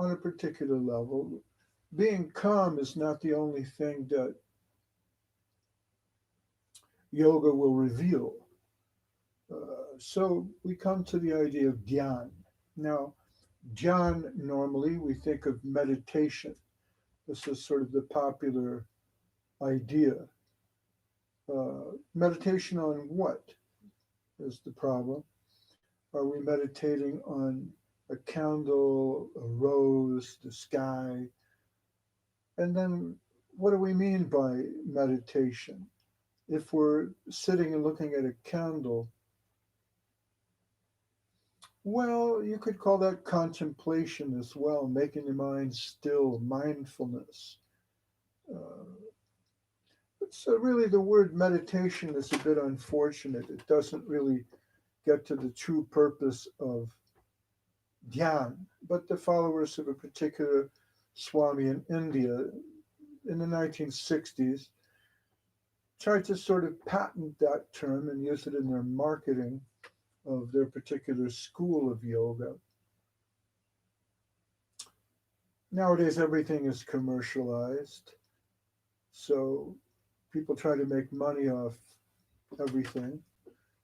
on a particular level. Being calm is not the only thing that yoga will reveal. So we come to the idea of dhyan. Now, dhyan, normally we think of meditation. This is sort of the popular idea. Meditation on what is the problem? Are we meditating on a candle, a rose, the sky? And then what do we mean by meditation? If we're sitting and looking at a candle, well, you could call that contemplation as well, making the mind still, mindfulness. Uh, so, really, the word meditation is a bit unfortunate. It doesn't really get to the true purpose of dhyan. But the followers of a particular Swami in India in the 1960s tried to sort of patent that term and use it in their marketing of their particular school of yoga. Nowadays, everything is commercialized, so people try to make money off everything.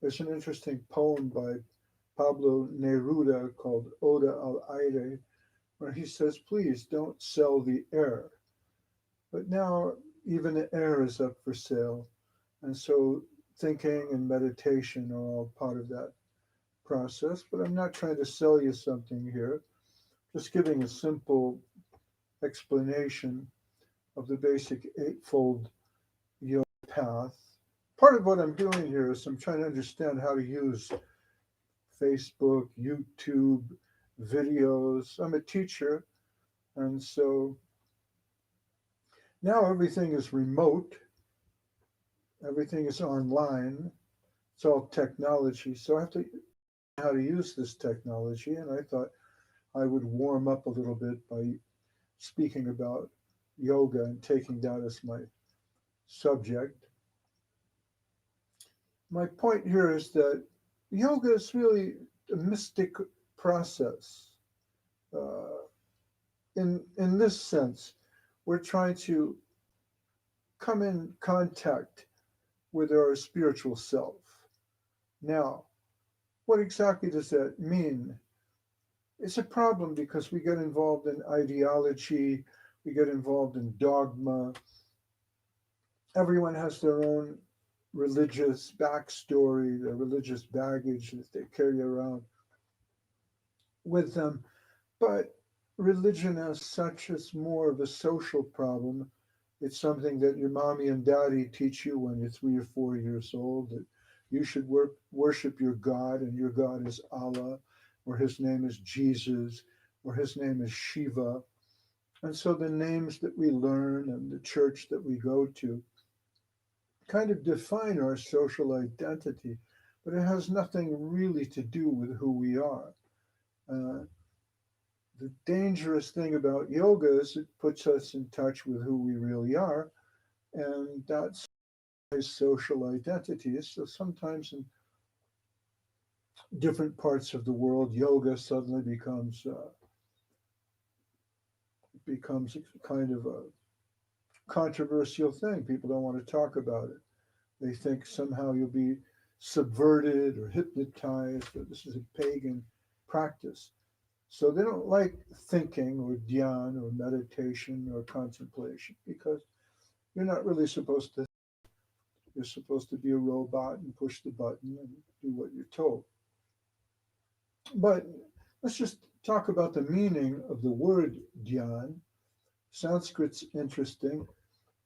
There's an interesting poem by Pablo Neruda called Oda al Aire, where he says, please don't sell the air. But now even the air is up for sale. And so thinking and meditation are all part of that process. But I'm not trying to sell you something here, just giving a simple explanation of the basic eightfold yoga path. Part of what I'm doing here is I'm trying to understand how to use Facebook, YouTube, videos. I'm a teacher, and so now everything is remote, everything is online, it's all technology. So I have to how to use this technology, and I thought I would warm up a little bit by speaking about yoga and taking that as my subject. My point here is that yoga is really a mystic process. Uh, in this sense, we're trying to come in contact with our spiritual self. Now, what exactly does that mean? It's a problem because we get involved in ideology, we get involved in dogma. Everyone has their own religious backstory, their religious baggage that they carry around with them. But religion as such is more of a social problem. It's something that your mommy and daddy teach you when you're 3 or 4 years old, that you should worship your God, and your God is Allah, or his name is Jesus, or his name is Shiva. And so the names that we learn and the church that we go to kind of define our social identity, but it has nothing really to do with who we are. Uh, the dangerous thing about yoga is it puts us in touch with who we really are, and that's social identities. So sometimes in different parts of the world, yoga suddenly becomes kind of a controversial thing. People don't want to talk about it. They think somehow you'll be subverted or hypnotized, or this is a pagan practice. So they don't like thinking or dhyan or meditation or contemplation because you're not really supposed to. You're supposed to be a robot and push the button and do what you're told. But let's just talk about the meaning of the word dhyan. Sanskrit's interesting.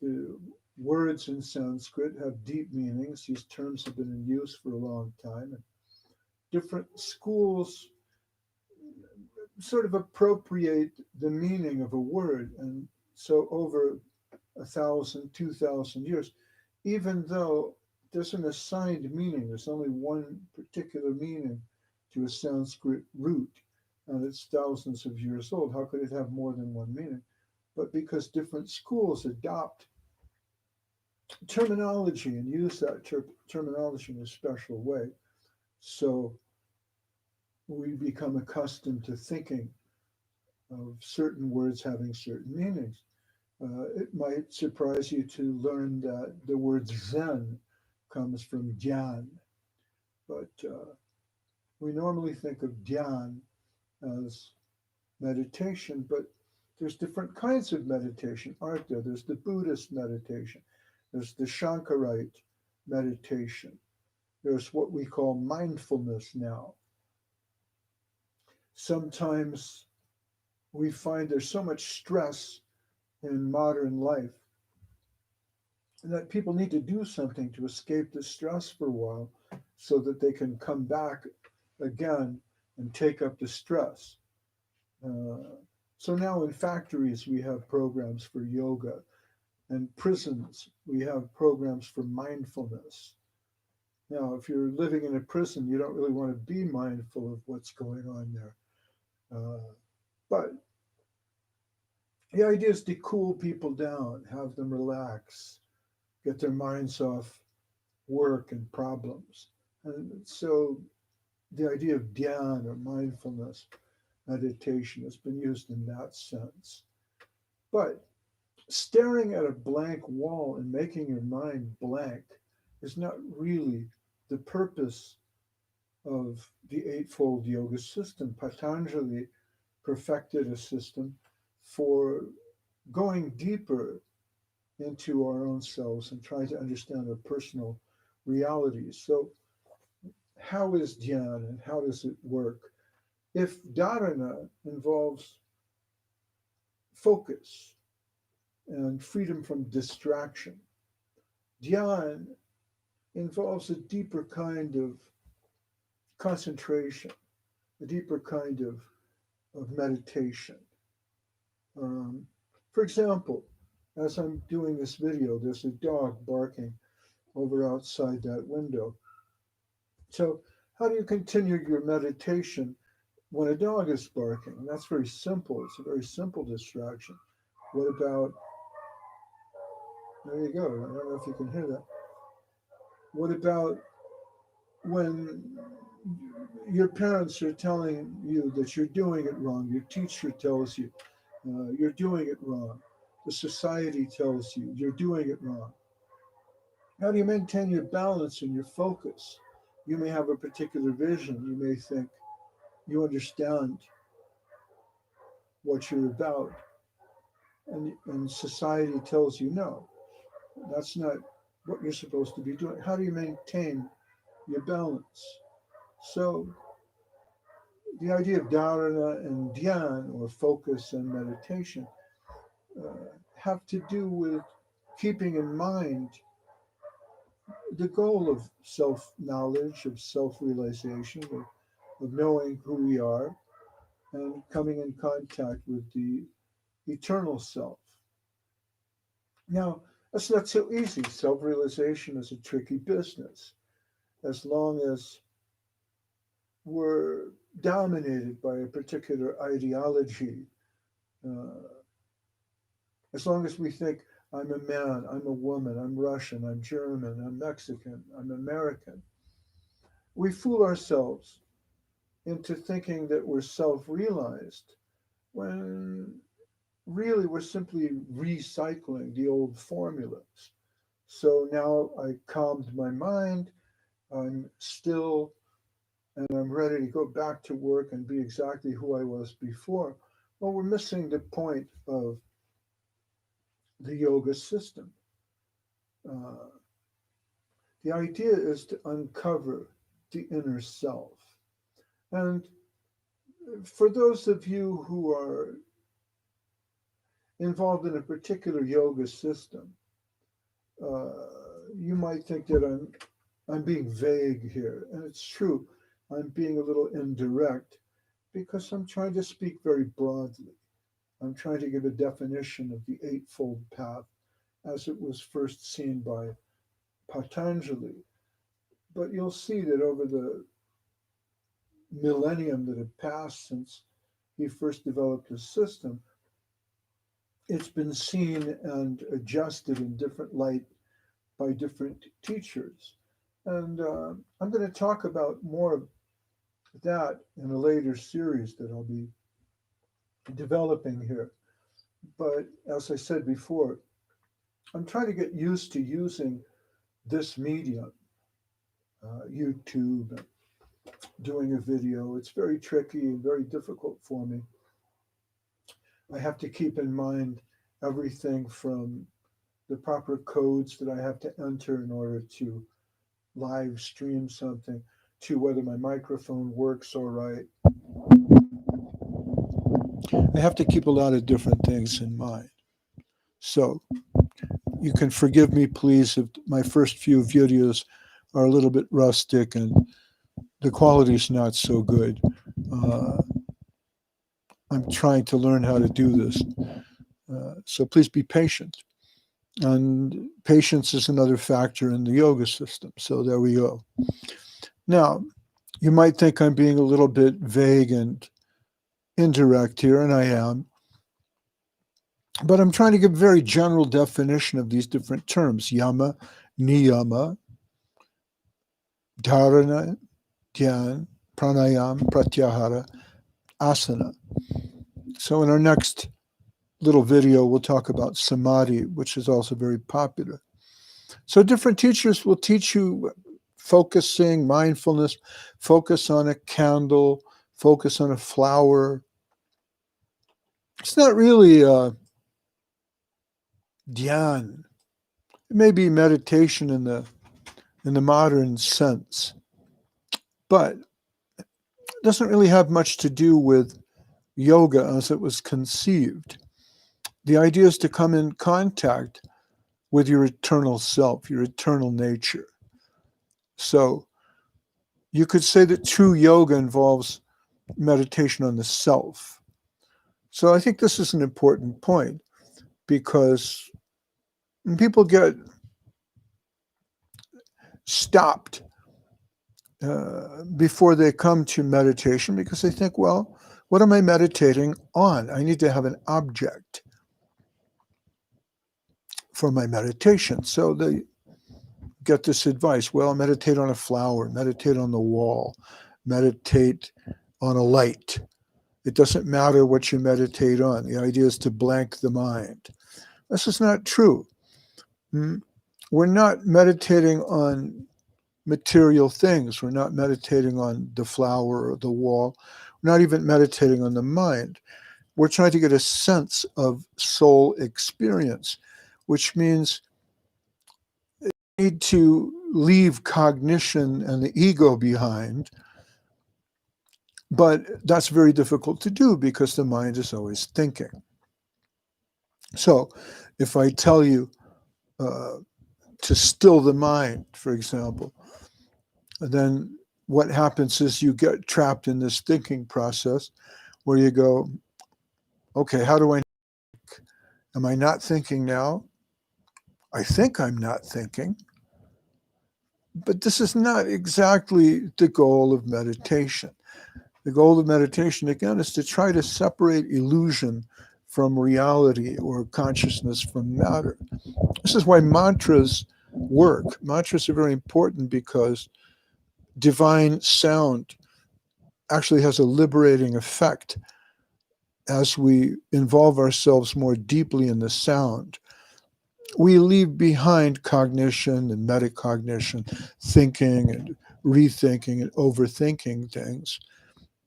The words in Sanskrit have deep meanings. These terms have been in use for a long time. And different schools sort of appropriate the meaning of a word. And so over 1,000, 2,000 years, even though there's an assigned meaning, there's only one particular meaning to a Sanskrit root, and it's thousands of years old. How could it have more than one meaning? But because different schools adopt terminology and use that terminology in a special way, so we become accustomed to thinking of certain words having certain meanings. It might surprise you to learn that the word Zen comes from Dhyan, but we normally think of Dhyan as meditation, but there's different kinds of meditation, aren't there? There's the Buddhist meditation, there's the Shankarite meditation, there's what we call mindfulness now. Sometimes we find there's so much stress in modern life that people need to do something to escape the stress for a while so that they can come back again and take up the stress. Uh, so now in factories, we have programs for yoga. And prisons, we have programs for mindfulness. Now, if you're living in a prison, you don't really want to be mindful of what's going on there. But the idea is to cool people down, have them relax, get their minds off work and problems. And so the idea of dhyan or mindfulness meditation has been used in that sense. But staring at a blank wall and making your mind blank is not really the purpose of the Eightfold Yoga system. Patanjali perfected a system for going deeper into our own selves and trying to understand our personal realities. So, how is dhyan and how does it work? If dharana involves focus and freedom from distraction, dhyan involves a deeper kind of concentration, a deeper kind of meditation. Um, for example, as I'm doing this video, there's a dog barking over outside that window. So, how do you continue your meditation when a dog is barking? And that's very simple. It's a very simple distraction. What about, there you go. I don't know if you can hear that. What about when your parents are telling you that you're doing it wrong? Your teacher tells you you're doing it wrong. The society tells you you're doing it wrong. How do you maintain your balance and your focus? You may have a particular vision. You may think you understand what you're about, and society tells you no, that's not what you're supposed to be doing. How do you maintain your balance? So, the idea of dharana and dhyan, or focus and meditation, have to do with keeping in mind the goal of self knowledge, of self realization, of knowing who we are, and coming in contact with the eternal self. Now, that's not so easy. Self realization is a tricky business. As long as we're dominated by a particular ideology, uh, as long as we think, I'm a man, I'm a woman, I'm Russian, I'm German, I'm Mexican, I'm American, we fool ourselves into thinking that we're self realized when really we're simply recycling the old formulas. So now I calmed my mind, I'm still, and I'm ready to go back to work and be exactly who I was before. Well, we're missing the point of the yoga system. Uh, the idea is to uncover the inner self. And for those of you who are involved in a particular yoga system, uh, you might think that I'm being vague here, and it's true. I'm being a little indirect because I'm trying to speak very broadly. I'm trying to give a definition of the Eightfold Path as it was first seen by Patanjali. But you'll see that over the millennium that had passed since he first developed his system, it's been seen and adjusted in different light by different teachers. And I'm going to talk about more of that in a later series that I'll be developing here. But as I said before, I'm trying to get used to using this medium, YouTube, doing a video. It's very tricky and very difficult for me. I have to keep in mind everything from the proper codes that I have to enter in order to live stream something to whether my microphone works all right. I have to keep a lot of different things in mind. So you can forgive me, please, if my first few videos are a little bit rustic and the quality is not so good. I'm trying to learn how to do this. So please be patient. And patience is another factor in the yoga system. So there we go. Now, you might think I'm being a little bit vague and indirect here, and I am. But I'm trying to give a very general definition of these different terms: yama, niyama, dharana, dhyan, pranayam, pratyahara, asana. So in our next little video, we'll talk about samadhi, which is also very popular. So different teachers will teach you focusing, mindfulness, focus on a candle, focus on a flower. It's not really dhyan. It may be meditation in the modern sense, but it doesn't really have much to do with yoga as it was conceived. The idea is to come in contact with your eternal self, your eternal nature. So you could say that true yoga involves meditation on the self. So I think this is an important point, because people get stopped before they come to meditation because they think, well, what am I meditating on? I need to have an object for my meditation. So they get this advice: well, meditate on a flower, meditate on the wall, meditate on a light. It doesn't matter what you meditate on. The idea is to blank the mind. This is not true. We're not meditating on material things. We're not meditating on the flower or the wall. We're not even meditating on the mind. We're trying to get a sense of soul experience, which means you need to leave cognition and the ego behind. But that's very difficult to do because the mind is always thinking. So if I tell you to still the mind, for example, then what happens is you get trapped in this thinking process where you go, okay, how do I think? Am I not thinking now? I think I'm not thinking. But this is not exactly the goal of meditation. The goal of meditation, again, is to try to separate illusion from reality or consciousness from matter. This is why mantras work. Mantras are very important because divine sound actually has a liberating effect as we involve ourselves more deeply in the sound. We leave behind cognition and metacognition, thinking and rethinking and overthinking things,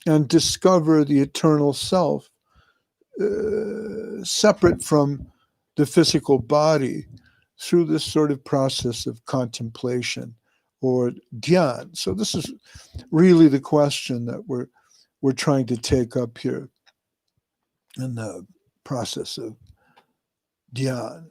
and discover the eternal self separate from the physical body through this sort of process of contemplation or dhyan. So this is really the question that we're trying to take up here in the process of dhyan.